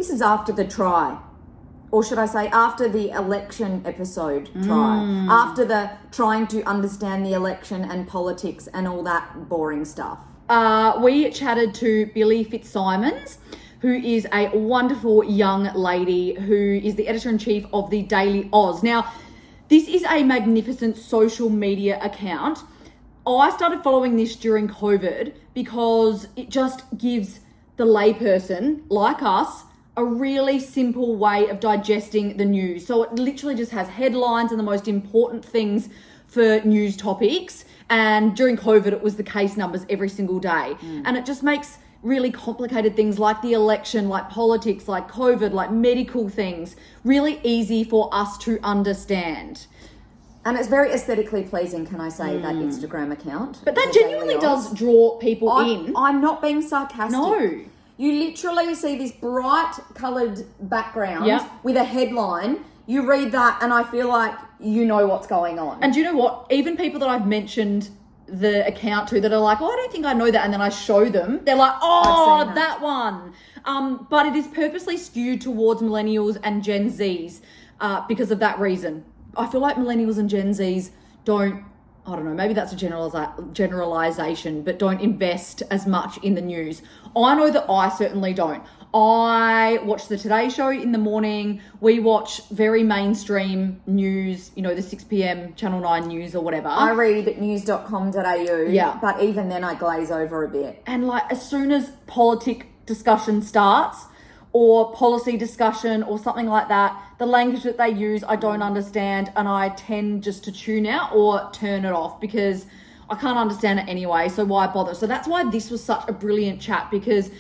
This is after the try. Or should I say after the election episode try. After the trying to understand the election and politics and all that boring stuff. We chatted to Billy Fitzsimons, who is a wonderful young lady who is the editor-in-chief of the Daily Oz. Now, this is a magnificent social media account. I started following this during COVID because it just gives the layperson like us a really simple way of digesting the news. So it literally just has headlines and the most important things for news topics. And during COVID, it was the case numbers every single day. And it just makes really complicated things like the election, like politics, like COVID, like medical things, really easy for us to understand. And it's very aesthetically pleasing, can I say, that Instagram account. But that genuinely does draw people in. I'm not being sarcastic. No. You literally see this bright coloured background with a headline. You read that and I feel like you know what's going on. And do you know what? Even people that I've mentioned the account to that are like, oh, I don't think I know that. And then I show them. They're like, oh, that one. But it is purposely skewed towards millennials and Gen Zs because of that reason. I feel like millennials and Gen Zs don't, I don't know, maybe that's a generalization, but don't invest as much in the news. I know that I certainly don't. I watch the Today Show in the morning. We watch very mainstream news, you know, the 6 p.m. Channel 9 news or whatever. I read news.com.au, but even then I glaze over a bit. And like as soon as politic discussion starts or policy discussion or something like that, the language that they use, I don't understand, and I tend just to tune out or turn it off because I can't understand it anyway, so why bother? So that's why this was such a brilliant chat, because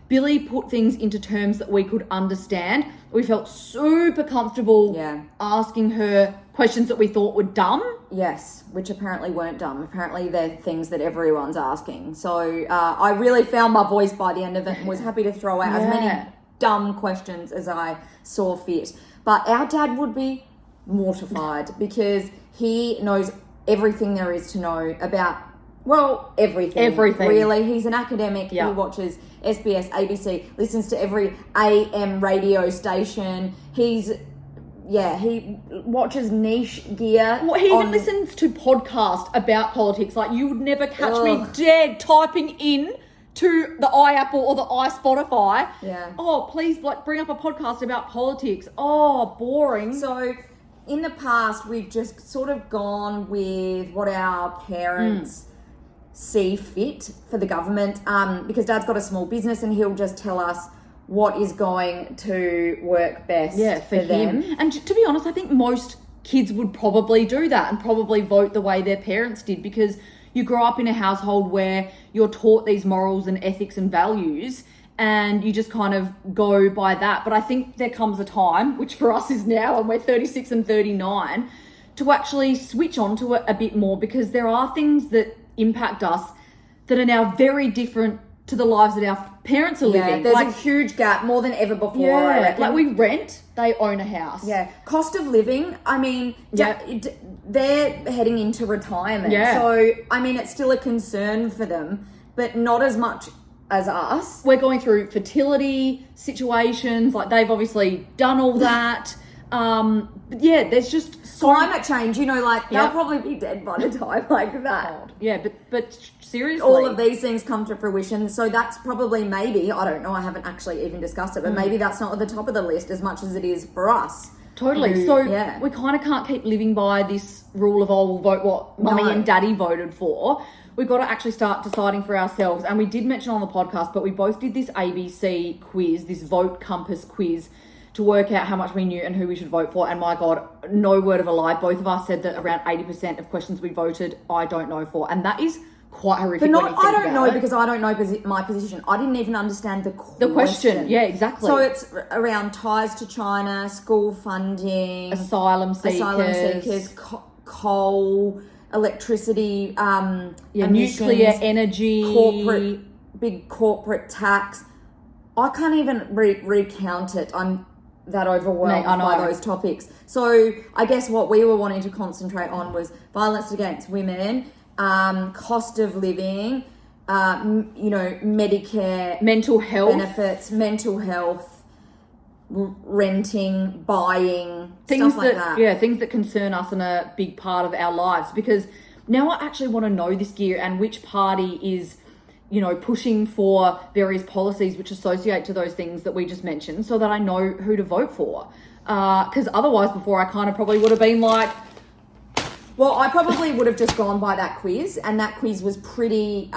Billy put things into terms that we could understand. We felt super comfortable asking her questions that we thought were dumb. Yes, which apparently weren't dumb. Apparently they're things that everyone's asking. So I really found my voice by the end of it and was happy to throw out as many dumb questions as I saw fit. But our dad would be mortified because he knows everything there is to know about, well, everything. Everything. Really. He's an academic who watches SBS, ABC, listens to every AM radio station. He watches niche gear. Well, he even listens to podcasts about politics. Like, you would never catch me dead typing in to the iApple or the iSpotify. Yeah. Oh, please, like, bring up a podcast about politics. Oh, boring. So, in the past, we've just sort of gone with what our parents see fit for the government, because Dad's got a small business and he'll just tell us what is going to work best for them. And to be honest, I think most kids would probably do that and probably vote the way their parents did, because you grow up in a household where you're taught these morals and ethics and values and you just kind of go by that. But I think there comes a time, which for us is now, and we're 36 and 39, to actually switch on to it a bit more, because there are things that impact us that are now very different to the lives that our parents are living. There's a huge gap, more than ever before, I reckon. Like, we rent, they own a house. Yeah. Cost of living, I mean, they're heading into retirement. Yeah. So, I mean, it's still a concern for them, but not as much as us. We're going through fertility situations, like they've obviously done all that. But yeah, there's just climate change, you know, like they'll probably be dead by the time like that. Yeah, but seriously, all of these things come to fruition. So that's probably, maybe, I don't know, I haven't actually even discussed it, but maybe that's not at the top of the list as much as it is for us. Totally. So we kind of can't keep living by this rule of, we'll vote what mummy and daddy voted for. We've got to actually start deciding for ourselves. And we did mention on the podcast, but we both did this ABC quiz, this Vote Compass quiz, to work out how much we knew and who we should vote for. And my God, no word of a lie, both of us said that around 80% of questions we voted, I don't know for. And that is quite horrific. But I don't know, because I don't know my position. I didn't even understand the question. Yeah, exactly. So it's around ties to China, school funding, asylum seekers, coal, electricity, nuclear energy, big corporate tax. I can't even recount it. I'm that overwhelmed by those topics. So I guess what we were wanting to concentrate on was violence against women, cost of living, Medicare, mental health benefits, mental health, renting, buying, things stuff like that. Yeah, things that concern us and a big part of our lives. Because now I actually want to know this gear and which party is, pushing for various policies which associate to those things that we just mentioned, so that I know who to vote for. Because otherwise, before, I kind of probably would have been like... Well, I probably would have just gone by that quiz, and that quiz was pretty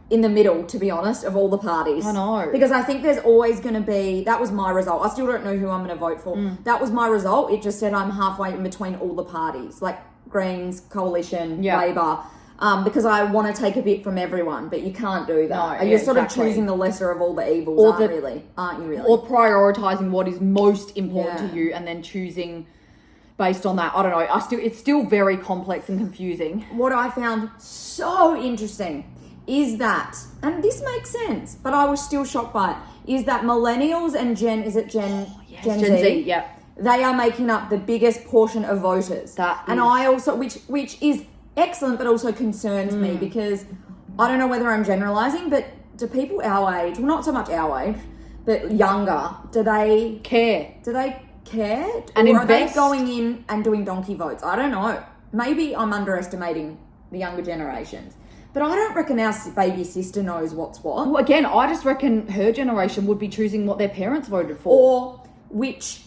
in the middle, to be honest, of all the parties. I know. Because I think there's always going to be... That was my result. I still don't know who I'm going to vote for. That was my result. It just said I'm halfway in between all the parties, like Greens, Coalition, Labor... because I want to take a bit from everyone, but you can't do that. No, You're sort of choosing the lesser of all the evils, aren't you really? Or prioritising what is most important to you and then choosing based on that. I don't know. It's still very complex and confusing. What I found so interesting is that, and this makes sense, but I was still shocked by it, is that millennials and Gen Z, yeah. They are making up the biggest portion of voters. I also, which is excellent, but also concerns me, because I don't know whether I'm generalizing, but do people our age, well, not so much our age, but younger, do they care? And invest? Are they going in and doing donkey votes? I don't know. Maybe I'm underestimating the younger generations, but I don't reckon our baby sister knows what's what. Well, again, I just reckon her generation would be choosing what their parents voted for, or which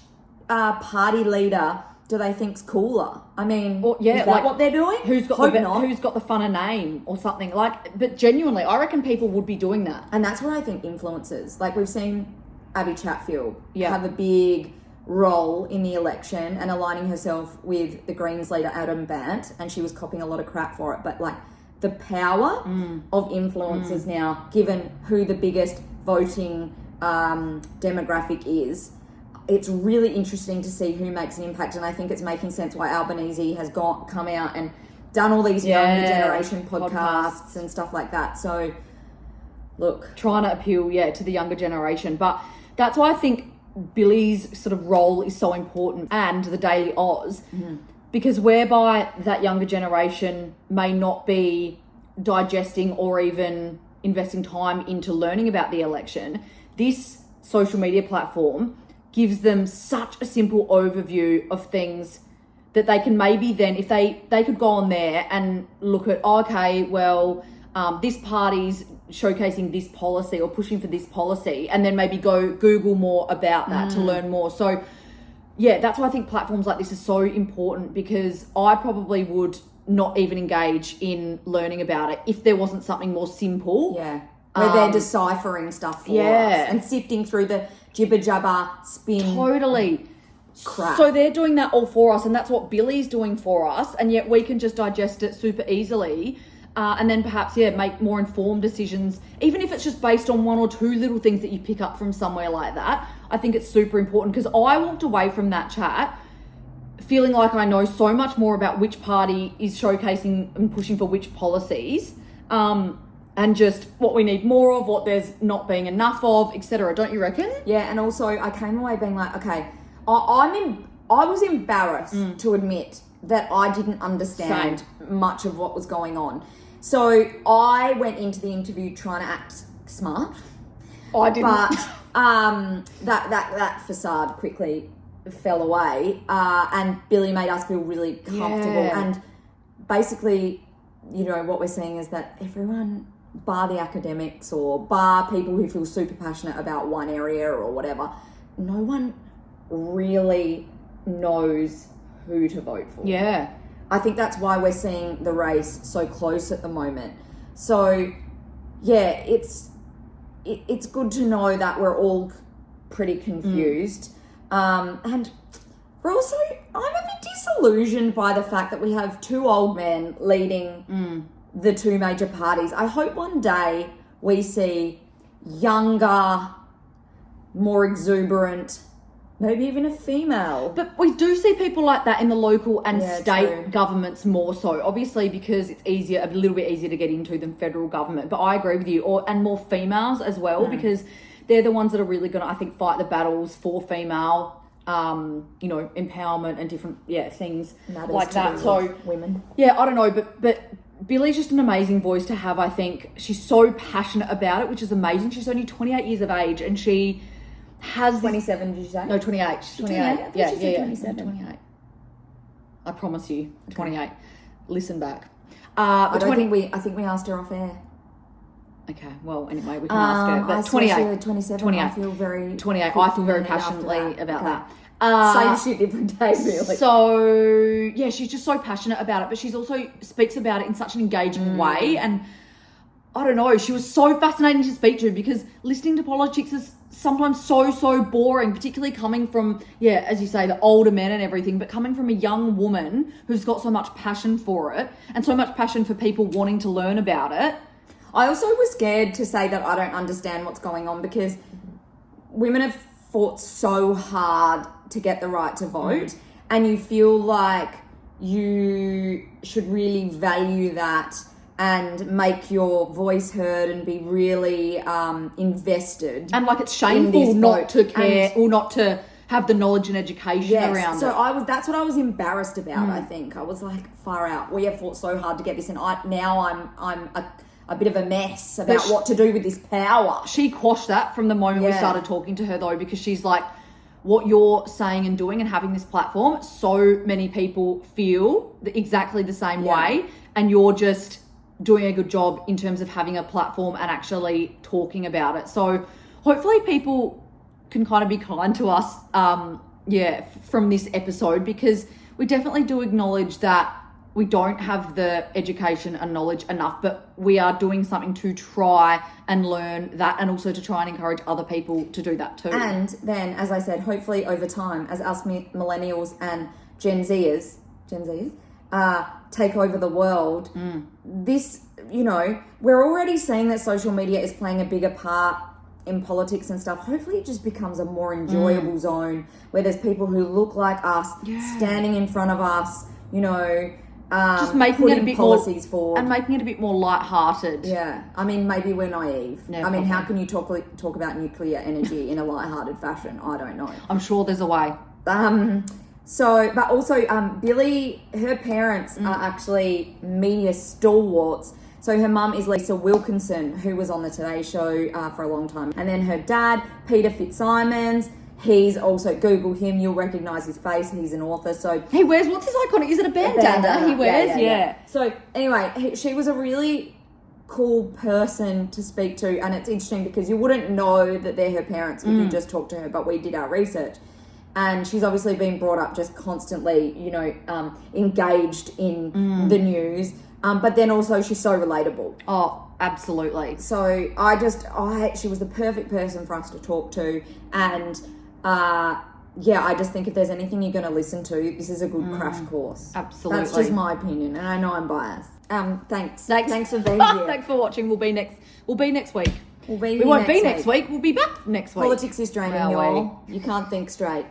party leader do they think's cooler? I mean, is that what they're doing? Who's got the funner name or something? But genuinely, I reckon people would be doing that. And that's where I think influencers, like we've seen Abby Chatfield have a big role in the election and aligning herself with the Greens leader Adam Bant, and she was copying a lot of crap for it. But like the power of influencers now, given who the biggest voting demographic is, it's really interesting to see who makes an impact, and I think it's making sense why Albanese has come out and done all these younger generation podcasts and stuff like that. So, look, trying to appeal, to the younger generation, but that's why I think Billy's sort of role is so important, and the Daily Oz, because whereby that younger generation may not be digesting or even investing time into learning about the election, this social media platform gives them such a simple overview of things that they can maybe then, if they could go on there and look at, this party's showcasing this policy or pushing for this policy, and then maybe go Google more about that to learn more. So, that's why I think platforms like this are so important, because I probably would not even engage in learning about it if there wasn't something more simple. Yeah. Where they're deciphering stuff for us and sifting through the jibber jabber spin. Totally. Crap. So they're doing that all for us, and that's what Billy's doing for us, and yet we can just digest it super easily, and then perhaps make more informed decisions, even if it's just based on one or two little things that you pick up from somewhere like that. I think it's super important, because I walked away from that chat feeling like I know so much more about which party is showcasing and pushing for which policies, and just what we need more of, what there's not being enough of, etc. Don't you reckon? Yeah, and also I came away being like, okay, I was embarrassed to admit that I didn't understand much of what was going on. So I went into the interview trying to act smart. I didn't. But that facade quickly fell away, and Billy made us feel really comfortable. Yeah. And basically, what we're seeing is that everyone, bar the academics or bar people who feel super passionate about one area or whatever, no one really knows who to vote for. Yeah. I think that's why we're seeing the race so close at the moment. So, it's good to know that we're all pretty confused. And we're also, I'm a bit disillusioned by the fact that we have two old men leading the two major parties. I hope one day we see younger, more exuberant, maybe even a female. But we do see people like that in the local and state true. governments more so, obviously, because it's a little bit easier to get into than federal government. But I agree with you, and more females as well, because they're the ones that are really going to, I think, fight the battles for female, empowerment and different, things Matters like that. So women. Yeah, I don't know, but Billy's just an amazing voice to have, I think. She's so passionate about it, which is amazing. She's only 28 years of age, and she has 27, did you say? No, 28. She's 28. 28? I thought Yeah, she said yeah, 27. 28. I promise you, 28. Listen back. I think we asked her off air. Okay, well, anyway, we can ask her. But I 28. She had 27. 28. I feel very... 28. I feel very passionately about that. Same shit, different day, really. So, yeah, she's just so passionate about it, but she's also speaks about it in such an engaging way. And I don't know, she was so fascinating to speak to because listening to politics is sometimes so boring, particularly coming from, as you say, the older men and everything, but coming from a young woman who's got so much passion for it and so much passion for people wanting to learn about it. I also was scared to say that I don't understand what's going on because women have fought so hard to get the right to vote, and you feel like you should really value that and make your voice heard and be really invested. And like it's shameful not to care or not to have the knowledge and education around so it. that's what I was embarrassed about, I think. I was like, far out. We have fought so hard to get this, and I'm a bit of a mess about what to do with this power. She quashed that from the moment we started talking to her, though, because she's like, what you're saying and doing and having this platform, so many people feel exactly the same way, and you're just doing a good job in terms of having a platform and actually talking about it. So hopefully people can kind of be kind to us, from this episode, because we definitely do acknowledge that we don't have the education and knowledge enough, but we are doing something to try and learn that, and also to try and encourage other people to do that too. And then, as I said, hopefully over time, as us millennials and Gen Zers take over the world, this, we're already seeing that social media is playing a bigger part in politics and stuff. Hopefully it just becomes a more enjoyable zone where there's people who look like us standing in front of us, just making it a bit policies more forward and making it a bit more lighthearted. Yeah, I mean, maybe we're naive. No, I mean, how probably. can you talk about nuclear energy in a lighthearted fashion? I don't know. I'm sure there's a way. But also, Billy, her parents are actually media stalwarts. So her mum is Lisa Wilkinson, who was on the Today Show for a long time. And then her dad, Peter Fitzsimons, he's also, Google him, you'll recognise his face. He's an author. So He wears, what's his iconic? Is it a bandana he wears? Yeah. So anyway, she was a really cool person to speak to. And it's interesting because you wouldn't know that they're her parents if you just talked to her. But we did our research. And she's obviously been brought up just constantly, engaged in the news. But then also she's so relatable. Oh, absolutely. So she was the perfect person for us to talk to. And I just think if there's anything you're going to listen to, this is a good crash course. Absolutely. That's just my opinion. And I know I'm biased. Thanks for being here. Thanks for watching. We'll be next week. We won't be next week. We'll be back next week. Politics is draining, Well, y'all. You can't think straight.